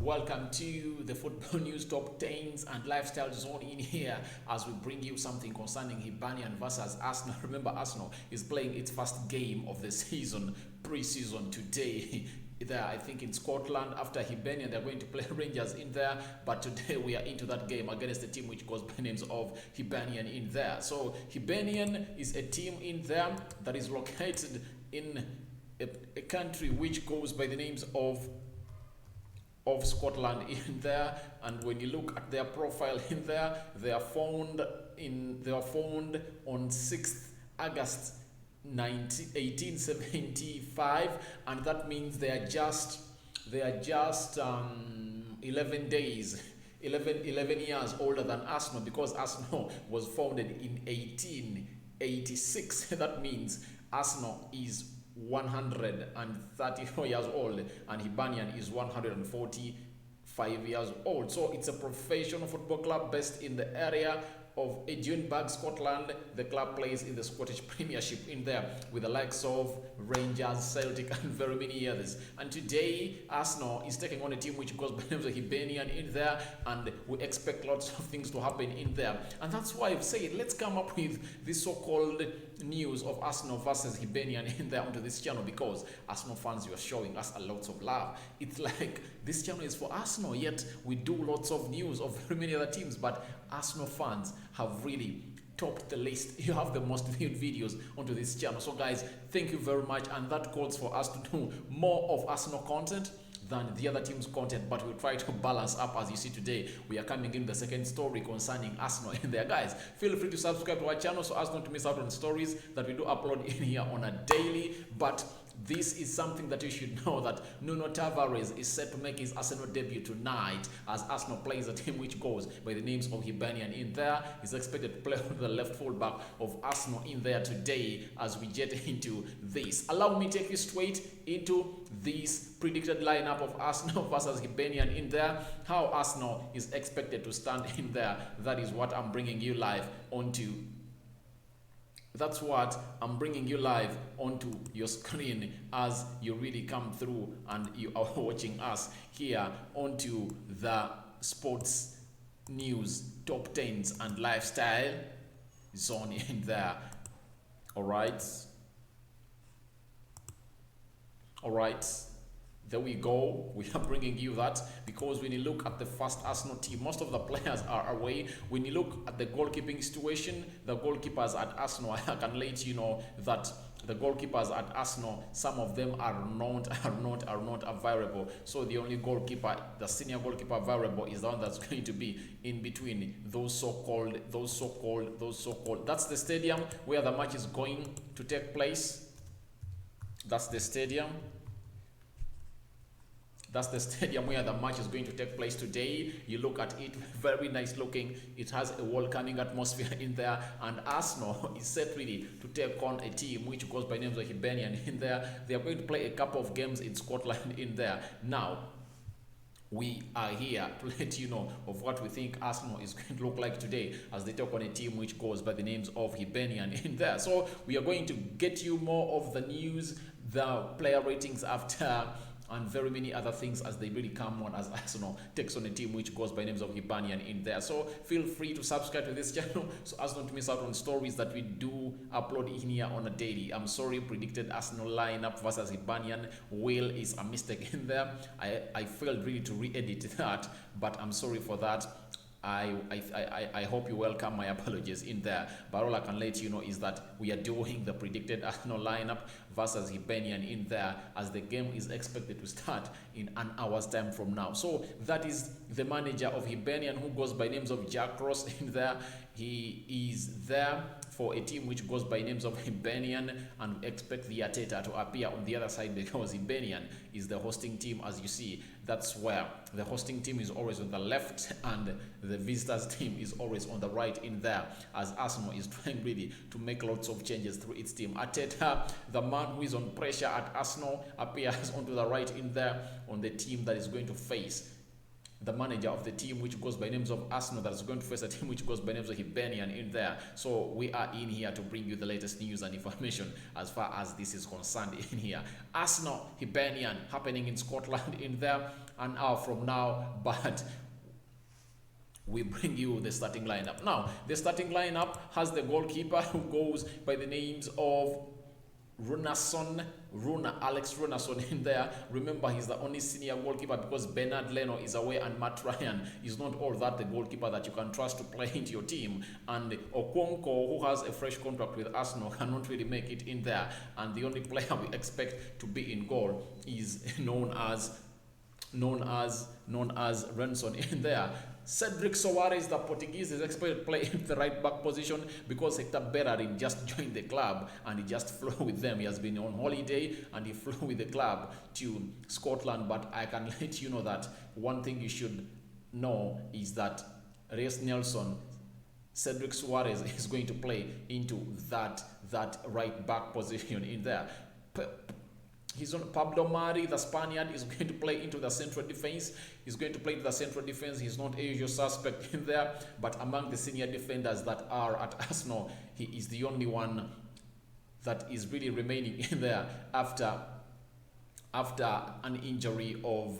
Welcome to the Football News Top 10s and Lifestyle Zone in here as we bring you something concerning Hibernian versus Arsenal. Remember, Arsenal is playing its first game of the season, pre-season today. There, I think in Scotland. After Hibernian, they're going to play Rangers in there, but today we are into that game against the team which goes by names of Hibernian in there. So Hibernian is a team in there that is located in a country which goes by the names of Scotland in there, and when you look at their profile in there, they are found on 6th August 1875, and that means they are just 11 years older than Arsenal, because Arsenal was founded in 1886. That means Arsenal is 134 years old and Hibernian is 145 years old. So it's a professional football club based in the area of Edinburgh, Scotland. The club plays in the Scottish Premiership in there with the likes of Rangers, Celtic and very many others. And today Arsenal is taking on a team which goes by the name of Hibernian in there, and we expect lots of things to happen in there. And that's why I've said let's come up with this so-called news of Arsenal versus Hibernian in there onto this channel, because Arsenal fans, you are showing us a lot of love. It's like this channel is for Arsenal, yet we do lots of news of very many other teams, but Arsenal fans have really topped the list. You have the most viewed videos onto this channel. So guys, thank you very much, and that calls for us to do more of Arsenal content than the other team's content, but we'll try to balance up. As you see today, we are coming in the second story concerning Arsenal in there. Guys, feel free to subscribe to our channel so as not to miss out on stories that we do upload in here on a daily. But this is something that you should know, that Nuno Tavares is set to make his Arsenal debut tonight as Arsenal plays a team which goes by the names of Hibernian in there. He's expected to play on the left fullback of Arsenal in there today as we get into this. Allow me to take you straight into this predicted lineup of Arsenal versus Hibernian in there, how Arsenal is expected to stand in there. That is what I'm bringing you live onto. That's what I'm bringing you live onto your screen as you really come through and you are watching us here onto the Sports News Top 10s and Lifestyle Zone in there. All right, there we go. We are bringing you that because when you look at the first Arsenal team, most of the players are away. When you look at the goalkeeping situation, the goalkeepers at Arsenal, I can let you know that the goalkeepers at Arsenal, some of them are not available. So the only goalkeeper, the senior goalkeeper available, is the one that's going to be in between those so-called. That's the stadium where the match is going to take place. That's the stadium where the match is going to take place today. You look at it, very nice looking. It has a welcoming atmosphere in there, and Arsenal is set really to take on a team which goes by names of Hibernian in there. They are going to play a couple of games in Scotland in there. Now, we are here to let you know of what we think Arsenal is going to look like today as they take on a team which goes by the names of Hibernian in there. So we are going to get you more of the news, the player ratings after, and very many other things as they really come on as Arsenal takes on a team which goes by names of Hibernian in there. So feel free to subscribe to this channel so as not to miss out on stories that we do upload in here on a daily. I'm sorry, predicted Arsenal lineup versus Hibernian will is a mistake in there. I failed really to re-edit that, but I'm sorry for that. I hope you welcome my apologies in there, but all I can let you know is that we are doing the predicted Arsenal lineup versus Hibernian in there as the game is expected to start in an hour's time from now. So that is the manager of Hibernian, who goes by names of Jack Ross in there. He is there for a team which goes by names of Hibernian, and we expect the Ateta to appear on the other side because Hibernian is the hosting team. As you see, that's where the hosting team is always on the left and the visitors team is always on the right in there, as Arsenal is trying really to make lots of changes through its team. Ateta, the man who is on pressure at Arsenal, appears onto the right in there on the team that is going to face the manager of the team which goes by names of Arsenal, that is going to face a team which goes by names of Hibernian in there. So we are in here to bring you the latest news and information as far as this is concerned in here. Arsenal, Hibernian happening in Scotland in there, and from now, but we bring you the starting lineup. Now, the starting lineup has the goalkeeper who goes by the names of Alex Runason in there. Remember, he's the only senior goalkeeper because Bernard Leno is away and Matt Ryan is not all that the goalkeeper that you can trust to play into your team. And Okonkwo, who has a fresh contract with Arsenal, cannot really make it in there. And the only player we expect to be in goal is known as Renson in there. Cedric Soares, the Portuguese, is expected to play in the right back position because Hector Bellerin just joined the club and he just flew with them. He has been on holiday and he flew with the club to Scotland. But I can let you know that one thing you should know is that Reece Nelson, Cedric Soares is going to play into that right back position in there. He's on Pablo Mari, the Spaniard, is going to play into the central defense. He's going to play into the central defense. He's not a usual suspect in there, but among the senior defenders that are at Arsenal, he is the only one that is really remaining in there after an injury of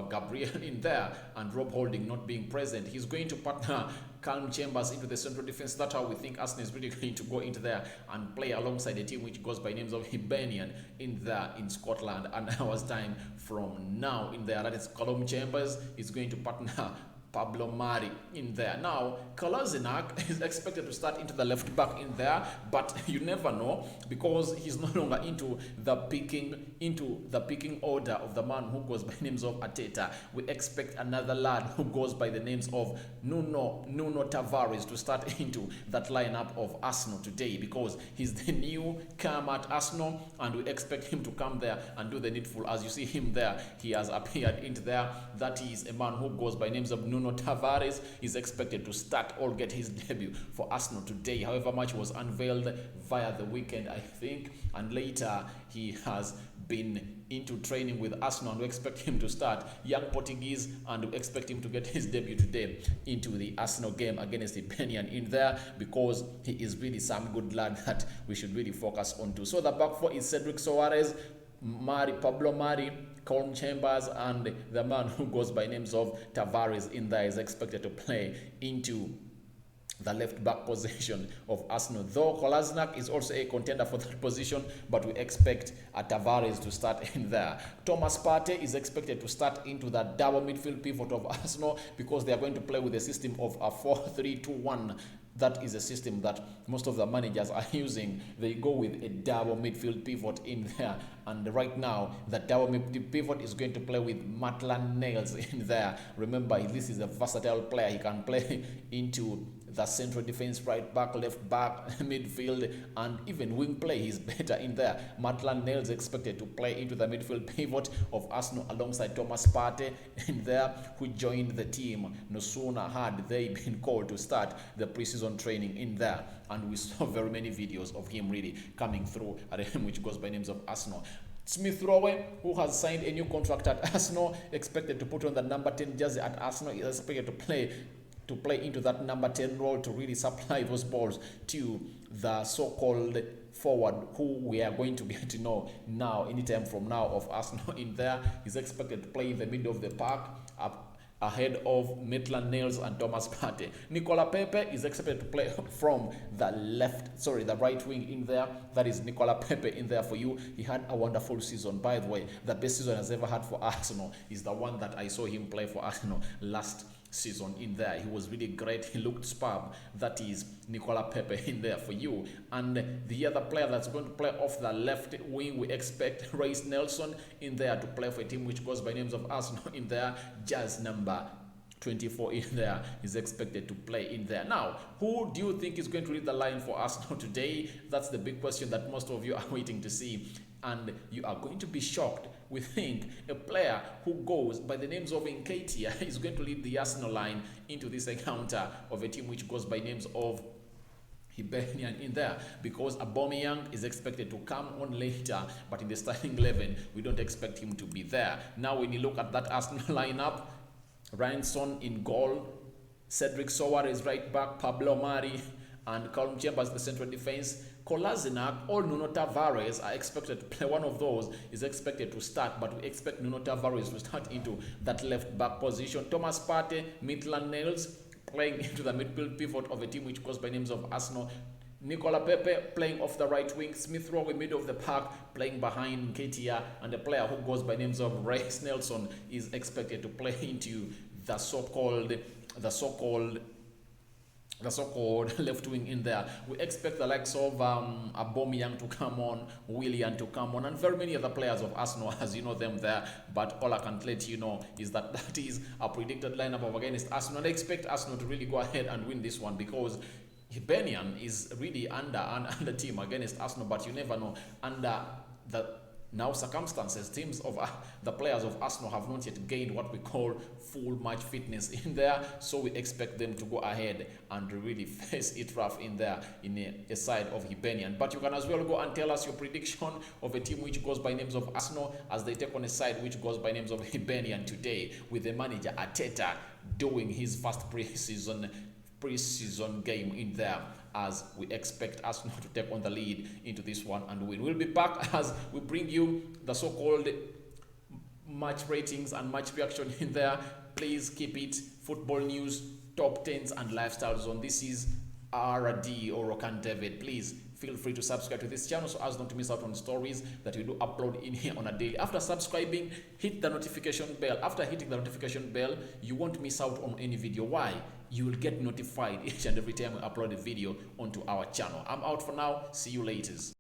Gabriel in there and Rob Holding not being present. He's going to partner Calum Chambers into the central defense. That's how we think Arsenal is really going to go into there and play alongside a team which goes by names of Hibernian in there in Scotland. An hour's time from now in there. That is Calum Chambers is going to partner Pablo Mari in there. Now, Kolasinac is expected to start into the left back in there, but you never know because he's no longer into the picking order of the man who goes by names of Arteta. We expect another lad who goes by the names of Nuno Tavares to start into that lineup of Arsenal today because he's the new come at Arsenal and we expect him to come there and do the needful. As you see him there, he has appeared into there. That is a man who goes by names of Nuno Tavares. Is expected to start or get his debut for Arsenal today. However much was unveiled via the weekend, I think, and later he has been into training with Arsenal and we expect him to start. Young Portuguese, and we expect him to get his debut today into the Arsenal game against the Hibernian in there because he is really some good lad that we should really focus on to. So the back four is Cedric Soares, Pablo Mari, Calum Chambers, and the man who goes by names of Tavares in there is expected to play into the left back position of Arsenal. Though Kolasinac is also a contender for that position, but we expect Tavares to start in there. Thomas Partey is expected to start into the double midfield pivot of Arsenal because they are going to play with a system of a 4-3-2-1. That is a system that most of the managers are using. They go with a double midfield pivot in there. And right now, the double midfield pivot is going to play with Maitland-Niles in there. Remember, this is a versatile player. He can play into the central defense, right back, left back, midfield, and even wing play. He's better in there. Maitland-Niles expected to play into the midfield pivot of Arsenal alongside Thomas Partey in there, who joined the team. No sooner had they been called to start the preseason training in there, and we saw very many videos of him really coming through at him, which goes by names of Arsenal. Smith Rowe, who has signed a new contract at Arsenal, expected to put on the number 10 jersey at Arsenal, is expected to play into that number 10 role to really supply those balls to the so-called forward who we are going to get to know now anytime from now of Arsenal in there. He's expected to play in the middle of the park ahead of Maitland-Niles and Thomas Partey. Nicola Pepe is expected to play from the right wing in there. That is Nicola Pepe in there for you. He had a wonderful season. By the way, the best season has ever had for Arsenal is the one that I saw him play for Arsenal last season in there. He was really great. He looked superb. That is Nicola Pepe in there for you. And the other player that's going to play off the left wing, we expect Reece Nelson in there to play for a team which goes by names of Arsenal in there. Jazz number 24 in there is expected to play in there. Now, who do you think is going to lead the line for Arsenal today? That's the big question that most of you are waiting to see. And you are going to be shocked. We think a player who goes by the names of Nketiah is going to lead the Arsenal line into this encounter of a team which goes by names of Hibernian in there, because Aubameyang is expected to come on later, but in the starting 11 we don't expect him to be there. Now when you look at that Arsenal lineup, Ryanson in goal, Cedric Soares right back, Pablo Mari and Callum Chambers the central defense, Kolasinac or Nuno Tavares are expected to play. One of those is expected to start, but we expect Nuno Tavares to start into that left back position. Thomas Partey, Maitland-Niles playing into the midfield pivot of a team which goes by names of Arsenal. Nicola Pepe playing off the right wing, Smith Rowe in middle of the park playing behind Nketiah, and the player who goes by names of Reece Nelson is expected to play into the so-called left wing in there. We expect the likes of Aubameyang to come on, Willian to come on, and very many other players of Arsenal, as you know them there. But all I can let you know is that that is a predicted lineup of against Arsenal. I expect Arsenal to really go ahead and win this one, because Hibernian is really under team against Arsenal, but you never know under the now circumstances. Teams of the players of Arsenal have not yet gained what we call full match fitness in there, so we expect them to go ahead and really face it rough in there in a side of Hibernian. But you can as well go and tell us your prediction of a team which goes by names of Arsenal as they take on a side which goes by names of Hibernian today, with the manager Arteta doing his first preseason game in there, as we expect Arsenal to take on the lead into this one and win. We'll be back as we bring you the so-called match ratings and match reaction in there. Please keep it football news, top 10s and lifestyle zone. This is RD or Rokani David. Please feel free to subscribe to this channel so as not to miss out on stories that we do upload in here on a daily. After subscribing, hit the notification bell. After hitting the notification bell, you won't miss out on any video. Why? You will get notified each and every time we upload a video onto our channel. I'm out for now. See you later.